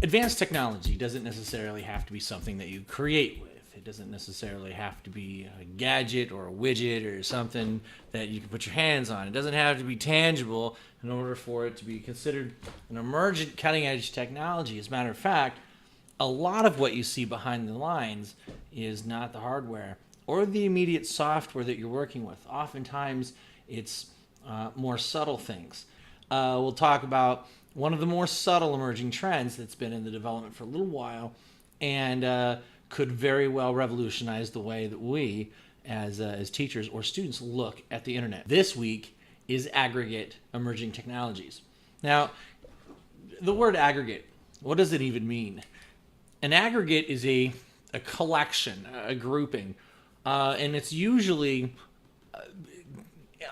Advanced technology doesn't necessarily have to be something that you create with. It doesn't necessarily have to be a gadget or a widget or something that you can put your hands on. It doesn't have to be tangible in order for it to be considered an emergent cutting-edge technology. As a matter of fact, a lot of what you see behind the lines is not the hardware or the immediate software that you're working with. Oftentimes, it's more subtle things. We'll talk about one of the more subtle emerging trends that's been in the development for a little while and could very well revolutionize the way that we, as teachers or students, look at the internet. This week is Aggregate Emerging Technologies. Now, the word aggregate, what does it even mean? An aggregate is a collection, a grouping, and it's usually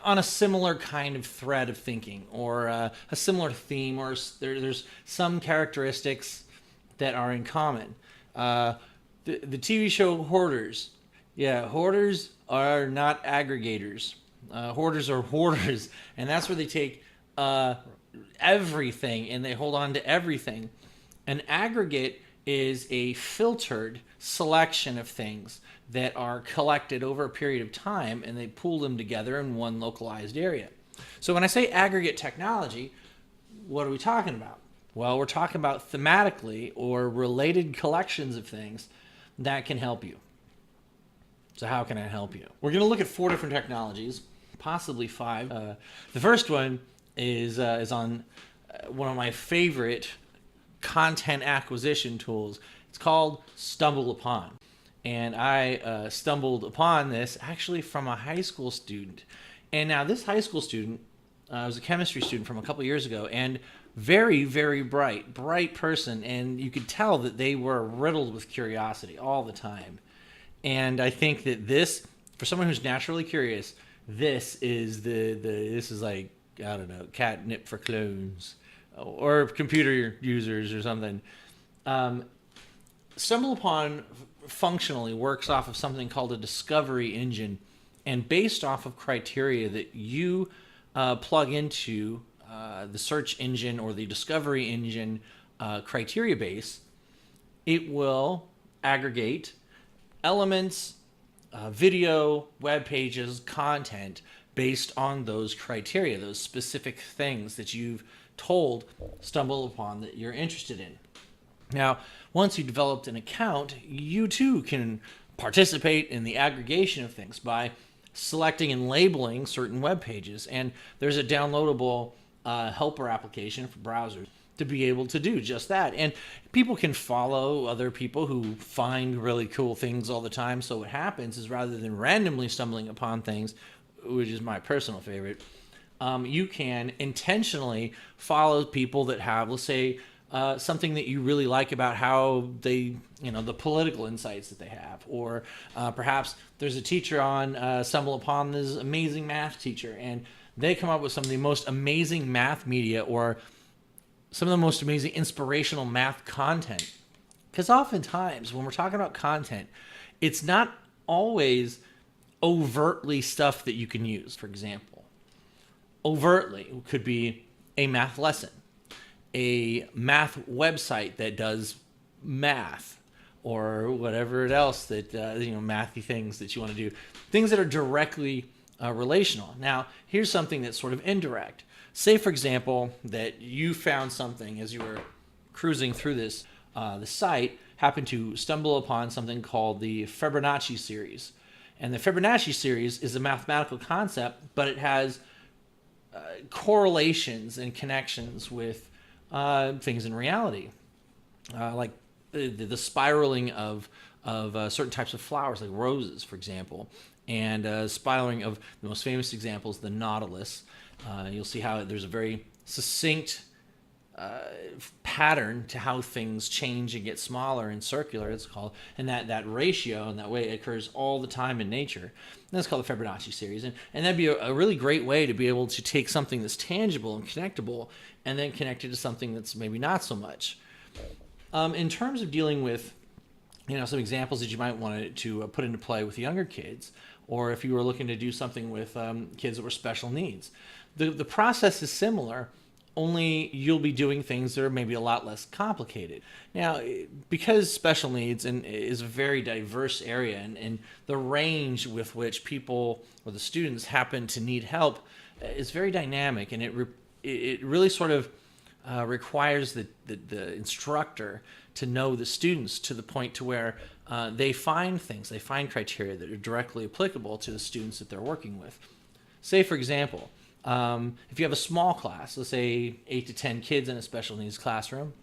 on a similar kind of thread of thinking or a similar theme, or there's some characteristics that are in common. The TV show Hoarders. Yeah, hoarders are not aggregators. Hoarders are hoarders, and that's where they take everything and they hold on to everything. An aggregate is a filtered selection of things that are collected over a period of time, and they pool them together in one localized area. So when I say aggregate technology, what are we talking about? Well, we're talking about thematically or related collections of things that can help you. So how can I help you? We're going to look at 4 different technologies, possibly 5. The first one is on one of my favorite content acquisition tools. It's called StumbleUpon. And I stumbled upon this actually from a high school student. And now this high school student was a chemistry student from a couple years ago, and very, very bright person. And you could tell that they were riddled with curiosity all the time. And I think that this, for someone who's naturally curious, this is this is like, I don't know, catnip for clones or computer users or something. StumbleUpon functionally works off of something called a discovery engine, and based off of criteria that you plug into the search engine or the discovery engine criteria base, it will aggregate elements, video, web pages, content based on those criteria, those specific things that you've told StumbleUpon that you're interested in. Now, once you've developed an account, you too can participate in the aggregation of things by selecting and labeling certain web pages. And there's a downloadable helper application for browsers to be able to do just that. And people can follow other people who find really cool things all the time. So what happens is, rather than randomly stumbling upon things, which is my personal favorite, you can intentionally follow people that have, let's say, something that you really like about how they, the political insights that they have. Or perhaps there's a teacher on StumbleUpon, this amazing math teacher, and they come up with some of the most amazing math media or some of the most amazing inspirational math content. Because oftentimes when we're talking about content, it's not always overtly stuff that you can use. For example, overtly could be a math lesson, a math website that does math, or whatever else that mathy things that you want to do, things that are directly relational. Now, here's something that's sort of indirect. Say, for example, that you found something as you were cruising through this the site, happened to stumble upon something called the Fibonacci series. And the Fibonacci series is a mathematical concept, but it has correlations and connections with things in reality, like the spiraling of certain types of flowers, like roses, for example, and spiraling of the most famous examples, the Nautilus. You'll see how there's a very succinct pattern to how things change and get smaller and circular, it's called, and that ratio and that way it occurs all the time in nature. And that's called the Fibonacci series, and that'd be a really great way to be able to take something that's tangible and connectable and then connect it to something that's maybe not so much. In terms of dealing with some examples that you might want to put into play with younger kids, or if you were looking to do something with kids that were special needs, the process is similar. only you'll be doing things that are maybe a lot less complicated. Now, because special needs is a very diverse area, and the range with which people or the students happen to need help is very dynamic, and it really sort of requires the instructor to know the students to the point to where they find criteria that are directly applicable to the students that they're working with. Say, for example, if you have a small class, let's say 8 to 10 kids in a special needs classroom,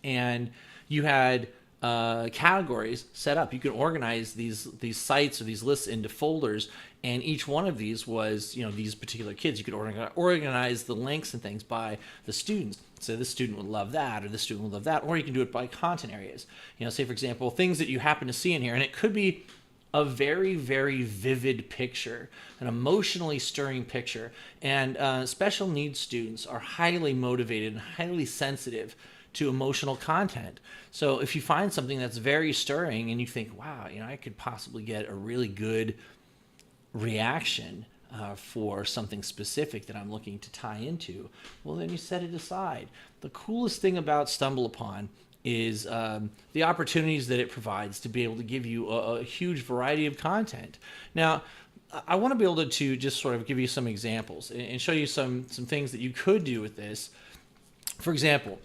and you had categories set up, you could organize these sites or these lists into folders, and each one of these was, these particular kids. You could organize the links and things by the students. So this student would love that, or this student would love that, or you can do it by content areas. Say, for example, things that you happen to see in here, and it could be a very, very vivid picture, an emotionally stirring picture. And special needs students are highly motivated and highly sensitive to emotional content. So if you find something that's very stirring and you think, wow, I could possibly get a really good reaction for something specific that I'm looking to tie into, well, then you set it aside. The coolest thing about StumbleUpon is the opportunities that it provides to be able to give you a huge variety of content. Now, I want to be able to just sort of give you some examples and show you some things that you could do with this. For example,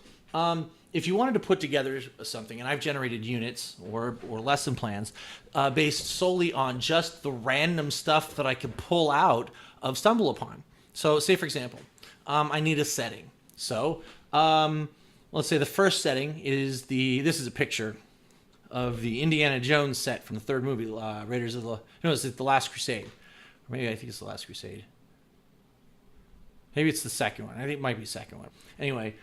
if you wanted to put together something, and I've generated units or lesson plans based solely on just the random stuff that I can pull out of StumbleUpon. So say, for example, I need a setting. So let's say the first setting is this is a picture of the Indiana Jones set from the third movie, is it The Last Crusade? Or maybe I think it's The Last Crusade. Maybe it's the second one. I think it might be the second one. Anyway,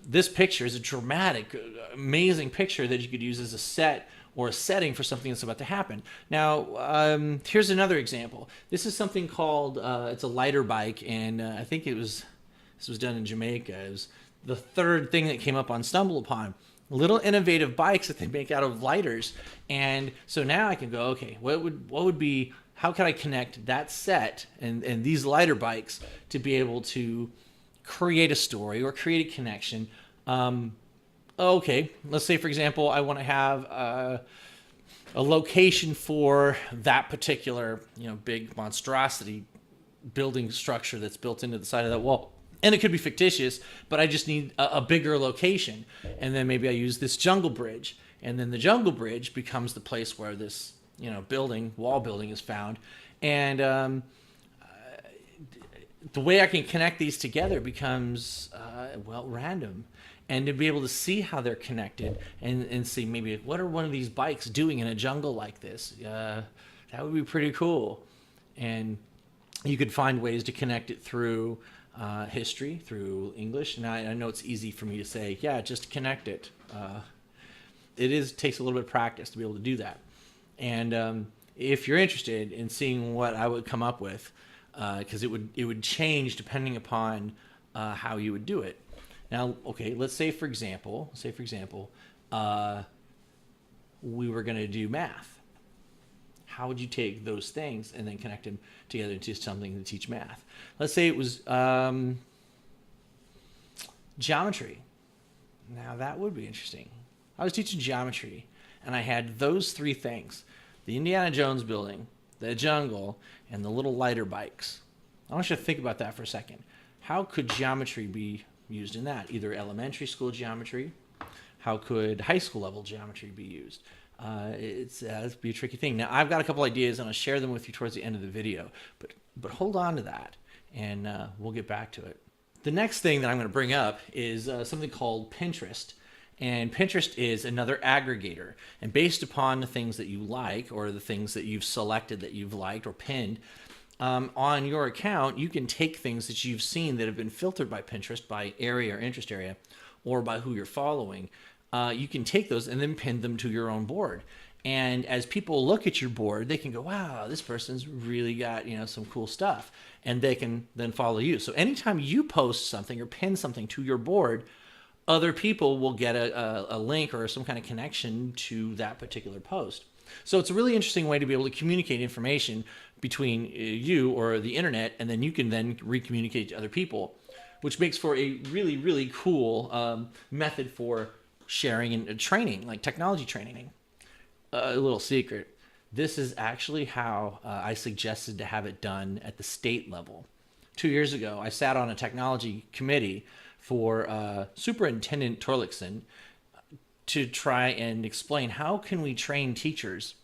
this picture is a dramatic, amazing picture that you could use as a set or a setting for something that's about to happen. Now, here's another example. This is something called, it's a lighter bike, and I think this was done in Jamaica. It was the third thing that came up on StumbleUpon. Little innovative bikes that they make out of lighters. And so now I can go, okay, what would be, how can I connect that set and these lighter bikes to be able to create a story or create a connection? Okay, let's say, for example, I want to have a location for that particular, big monstrosity building structure that's built into the side of that wall. And it could be fictitious, but I just need a bigger location. And then maybe I use this jungle bridge. And then the jungle bridge becomes the place where this, wall building is found. And the way I can connect these together becomes, random. And to be able to see how they're connected and see maybe what are one of these bikes doing in a jungle like this? That would be pretty cool. And you could find ways to connect it through history, through English. And I know it's easy for me to say, yeah, just connect it. It takes a little bit of practice to be able to do that. And if you're interested in seeing what I would come up with, because it would change depending upon how you would do it. Now, okay, let's say for example, we were going to do math. How would you take those things and then connect them together into something to teach math? Let's say it was geometry. Now that would be interesting. I was teaching geometry, and I had those three things: the Indiana Jones building, the jungle, and the little lighter bikes. I want you to think about that for a second. How could geometry be used in that? Either elementary school geometry. How could high school level geometry be used? It'd be a tricky thing. Now, I've got a couple ideas, and I'll share them with you towards the end of the video. But hold on to that, and we'll get back to it. The next thing that I'm going to bring up is something called Pinterest. And Pinterest is another aggregator. And based upon the things that you like, or the things that you've selected that you've liked or pinned, on your account, you can take things that you've seen that have been filtered by Pinterest by area or interest area, or by who you're following. You can take those and then pin them to your own board. And as people look at your board, they can go, wow, this person's really got, some cool stuff. And they can then follow you. So anytime you post something or pin something to your board, other people will get a link or some kind of connection to that particular post. So it's a really interesting way to be able to communicate information between you or the internet, and then you can then recommunicate to other people. which makes for a really, really cool method for sharing and training, like technology training. A little secret. This is actually how I suggested to have it done at the state level. 2 years ago, I sat on a technology committee for Superintendent Torlickson to try and explain how can we train teachers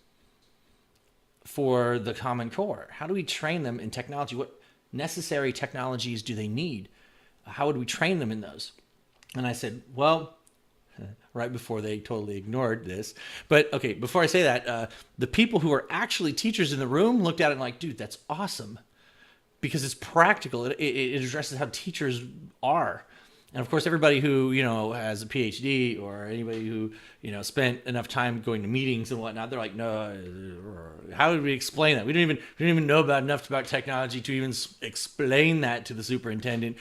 for the Common Core? How do we train them in technology? What necessary technologies do they need? How would we train them in those? And I said, well, right before they totally ignored this. But okay, before I say that, the people who are actually teachers in the room looked at it and like, dude, that's awesome. Because it's practical. It addresses how teachers are. And of course, everybody who, has a PhD or anybody who, spent enough time going to meetings and whatnot, they're like, no, how would we explain that? We don't even know enough about technology to even explain that to the superintendent.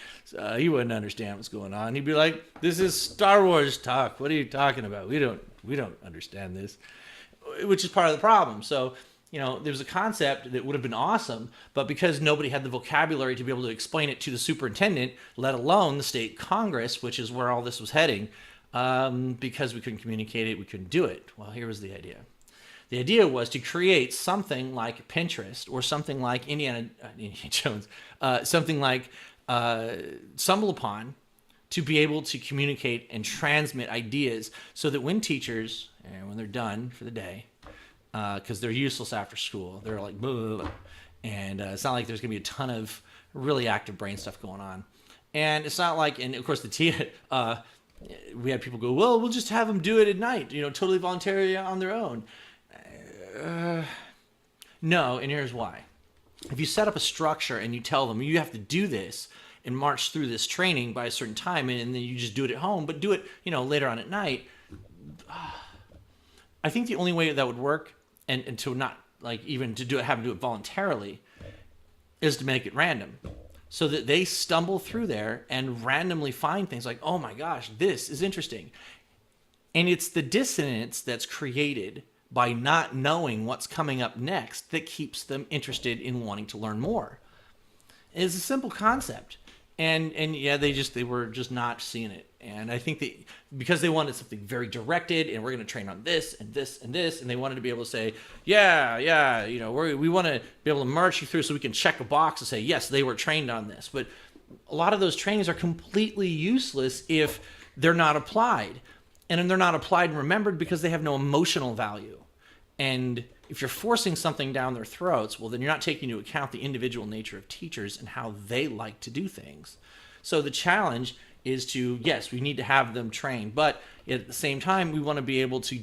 He wouldn't understand what's going on. He'd be like, this is Star Wars talk. What are you talking about? We don't understand this, which is part of the problem. So, there's a concept that would have been awesome, but because nobody had the vocabulary to be able to explain it to the superintendent, let alone the state Congress, which is where all this was heading, because we couldn't communicate it, we couldn't do it. Well, here was the idea. The idea was to create something like Pinterest or something like Indiana Jones, something like StumbleUpon, to be able to communicate and transmit ideas so that when teachers, and when they're done for the day, because they're useless after school. They're like, blah, blah, blah. And it's not like there's going to be a ton of really active brain stuff going on. And it's not like, and of course, we had people go, well, we'll just have them do it at night, totally voluntarily on their own. No, and here's why. If you set up a structure and you tell them you have to do this and march through this training by a certain time, and then you just do it at home, but do it, later on at night, I think the only way that would work, and to not like even to do it, have them do it voluntarily, is to make it random, so that they stumble through there and randomly find things like, oh my gosh, this is interesting. And it's the dissonance that's created by not knowing what's coming up next that keeps them interested in wanting to learn more. It's a simple concept. And yeah, they were just not seeing it. And I think that because they wanted something very directed, and we're going to train on this and this and this, and they wanted to be able to say, yeah, we want to be able to march you through so we can check a box and say, yes, they were trained on this. But a lot of those trainings are completely useless if they're not applied. And then they're not applied and remembered because they have no emotional value. And if you're forcing something down their throats, well, then you're not taking into account the individual nature of teachers and how they like to do things. So the challenge is to, yes, we need to have them trained, but at the same time, we want to be able to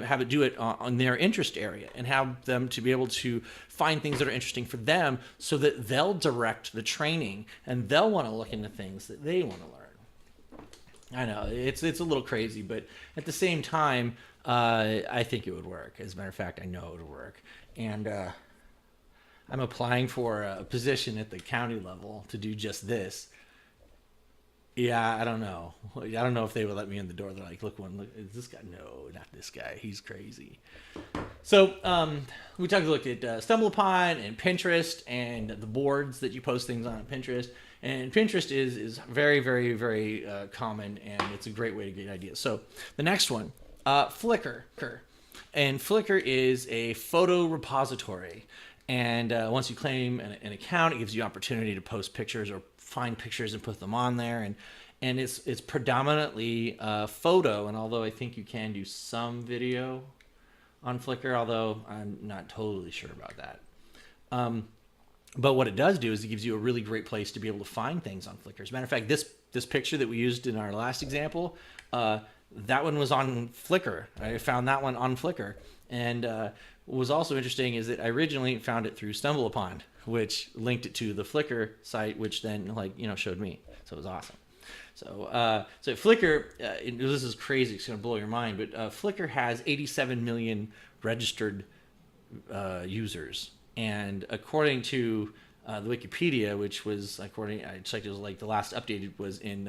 have it do it on their interest area and have them to be able to find things that are interesting for them so that they'll direct the training and they'll want to look into things that they want to learn. I know it's a little crazy, but at the same time, I think it would work. As a matter of fact, I know it would work. And I'm applying for a position at the county level to do just this. Yeah, I don't know. I don't know if they would let me in the door. They're like, look, is this guy? No, not this guy. He's crazy. So we took a look at StumbleUpon and Pinterest and the boards that you post things on Pinterest. And Pinterest is very, very, very common, and it's a great way to get ideas. So the next one, Flickr. And Flickr is a photo repository. And once you claim an account, it gives you opportunity to post pictures or find pictures and put them on there. And it's predominantly photo. And although I think you can do some video on Flickr, although I'm not totally sure about that. But what it does do is it gives you a really great place to be able to find things on Flickr. As a matter of fact, this picture that we used in our last example, that one was on Flickr. I found that one on Flickr. And what was also interesting is that I originally found it through StumbleUpon, which linked it to the Flickr site, which then showed me. So it was awesome. So Flickr, this is crazy. It's going to blow your mind, but Flickr has 87 million registered users. And according to the Wikipedia, which was I checked, it was like the last updated was in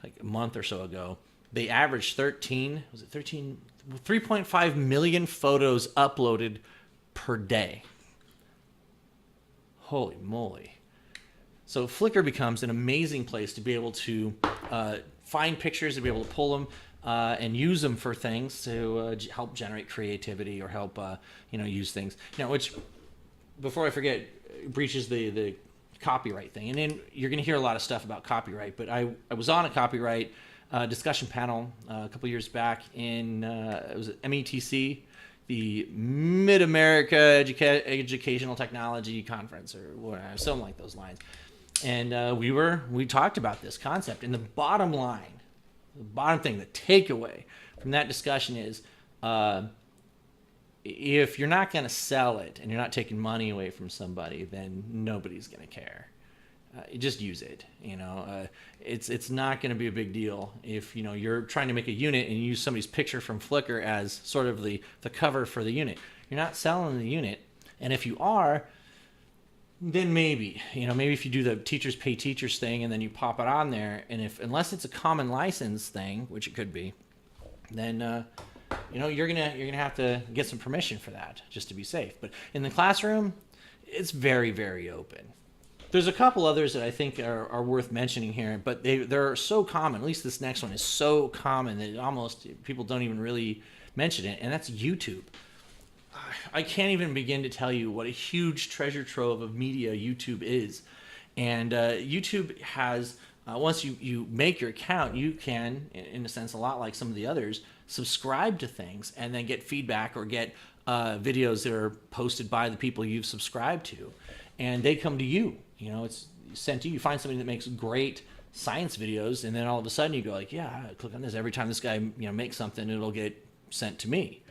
like a month or so ago. They averaged 3.5 million photos uploaded per day. Holy moly. So Flickr becomes an amazing place to be able to find pictures, to be able to pull them and use them for things to help generate creativity or help use things. Which, before I forget, breaches the copyright thing. And then you're going to hear a lot of stuff about copyright. But I was on a copyright discussion panel a couple years back in it was at METC, the Mid-America Educational Technology Conference, or whatever, something like those lines. And we talked about this concept. And the bottom line, the bottom thing, the takeaway from that discussion is, if you're not going to sell it and you're not taking money away from somebody, then nobody's going to care. Just use it. It's not going to be a big deal if you're trying to make a unit and you use somebody's picture from Flickr as sort of the cover for the unit. You're not selling the unit, and if you are, then maybe if you do the teachers pay teachers thing and then you pop it on there, and unless it's a common license thing, which it could be, then you're gonna have to get some permission for that just to be safe. But in the classroom, it's very, very open. There's a couple others that I think are worth mentioning here, but they're so common. At least this next one is so common that almost people don't even really mention it, and that's YouTube. I can't even begin to tell you what a huge treasure trove of media YouTube is. And YouTube has, once you make your account, you can, in a sense, a lot like some of the others, subscribe to things and then get feedback or get videos that are posted by the people you've subscribed to. And they come to you. It's sent to you. You find somebody that makes great science videos, and then all of a sudden you go like, yeah, click on this. Every time this guy makes something, it'll get sent to me.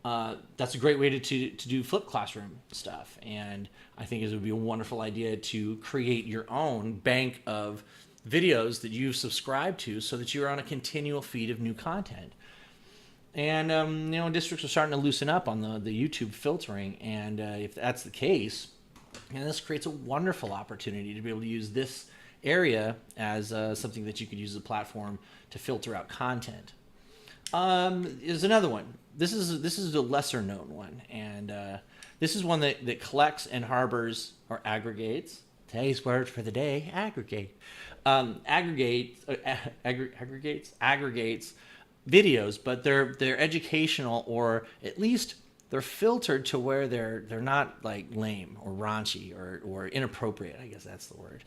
That's a great way to do flipped classroom stuff. And I think it would be a wonderful idea to create your own bank of videos that you've subscribed to so that you're on a continual feed of new content. And, districts are starting to loosen up on the YouTube filtering. And if that's the case, this creates a wonderful opportunity to be able to use this area as something that you could use as a platform to filter out content. Is another one. This is a lesser known one, and this is one that collects and harbors or aggregates. Today's word for the day: aggregate. Aggregates videos, but they're educational, or at least they're filtered to where they're not like lame or raunchy or inappropriate. I guess that's the word.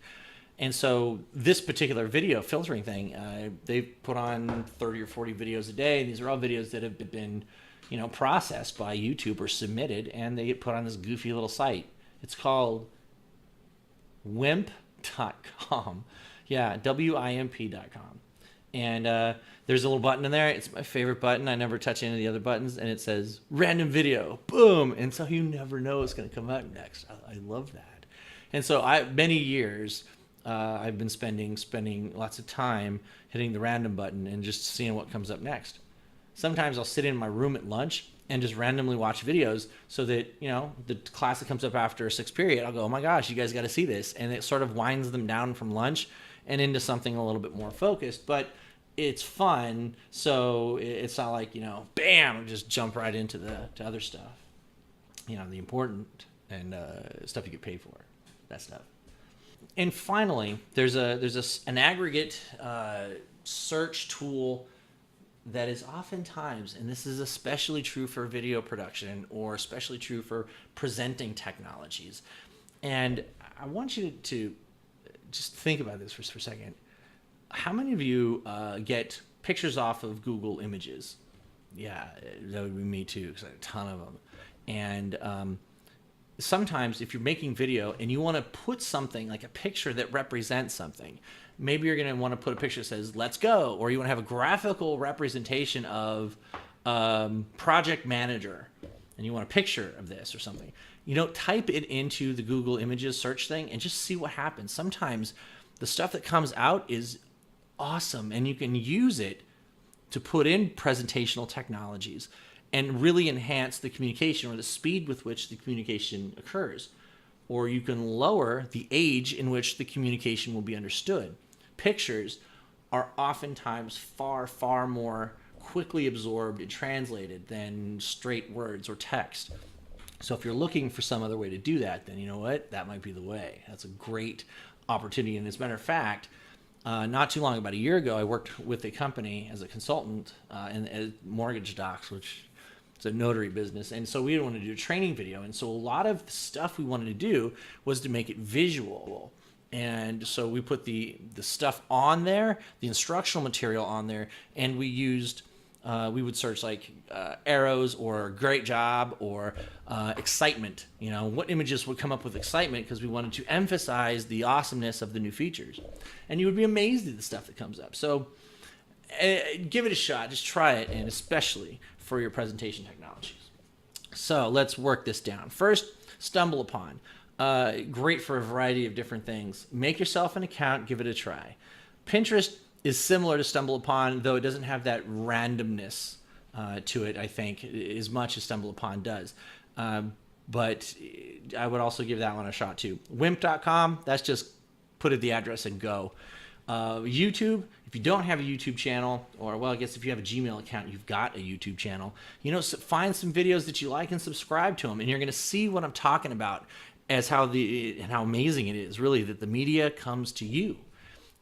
And so this particular video filtering thing, they put on 30 or 40 videos a day. These are all videos that have been, processed by YouTube or submitted, and they get put on this goofy little site. It's called wimp.com. Yeah, WIMP.com. And there's a little button in there. It's my favorite button. I never touch any of the other buttons. And it says random video. Boom. And so you never know what's going to come up next. I love that. And so many years, I've been spending lots of time hitting the random button and just seeing what comes up next. Sometimes I'll sit in my room at lunch and just randomly watch videos so that, the class that comes up after 6th period, I'll go, oh my gosh, you guys got to see this. And it sort of winds them down from lunch and into something a little bit more focused. But it's fun, so it's not like, bam, just jump right into to other stuff. The important and stuff you get paid for, that stuff. And finally, there's an aggregate search tool that is oftentimes, and this is especially true for video production or especially true for presenting technologies. And I want you to just think about this for a second. How many of you get pictures off of Google Images? Yeah, that would be me too, because I have a ton of them. And sometimes if you're making video and you want to put something like a picture that represents something, maybe you're going to want to put a picture that says, let's go, or you want to have a graphical representation of project manager, and you want a picture of this or something. Type it into the Google Images search thing and just see what happens. Sometimes the stuff that comes out is awesome, and you can use it to put in presentational technologies and really enhance the communication or the speed with which the communication occurs. Or you can lower the age in which the communication will be understood. Pictures are oftentimes far, far more quickly absorbed and translated than straight words or text. So if you're looking for some other way to do that, then you know what? That might be the way. That's a great opportunity. And as a matter of fact, not too long, about a year ago, I worked with a company as a consultant in mortgage docs, which is a notary business. And so we wanted to do a training video. And so a lot of the stuff we wanted to do was to make it visual. And so we put the stuff on there, the instructional material on there, and we used, we would search like arrows or great job or excitement. You know, what images would come up with excitement, because we wanted to emphasize the awesomeness of the new features. And you would be amazed at the stuff that comes up. So give it a shot. Just try it, and especially for your presentation technologies. So let's work this down. First, stumble upon. Great for a variety of different things. Make yourself an account, give it a try. Pinterest is similar to Stumble Upon, though it doesn't have that randomness to it, I think, as much as Stumble Upon does. But I would also give that one a shot too. Wimp.com, that's just put in the address and go. YouTube, if you don't have a YouTube channel, or well, I guess if you have a Gmail account, you've got a YouTube channel, you know, find some videos that you like and subscribe to them, and you're going to see what I'm talking about as how amazing it is, really, that the media comes to you.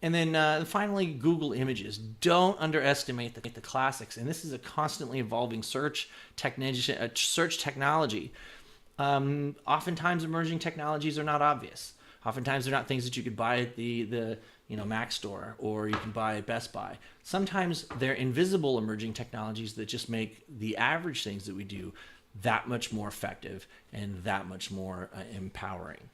And then finally, Google Images. Don't underestimate the classics. And this is a constantly evolving search technology. Oftentimes, emerging technologies are not obvious. Oftentimes, they're not things that you could buy at the Mac store, or you can buy at Best Buy. Sometimes they're invisible emerging technologies that just make the average things that we do that much more effective and that much more empowering.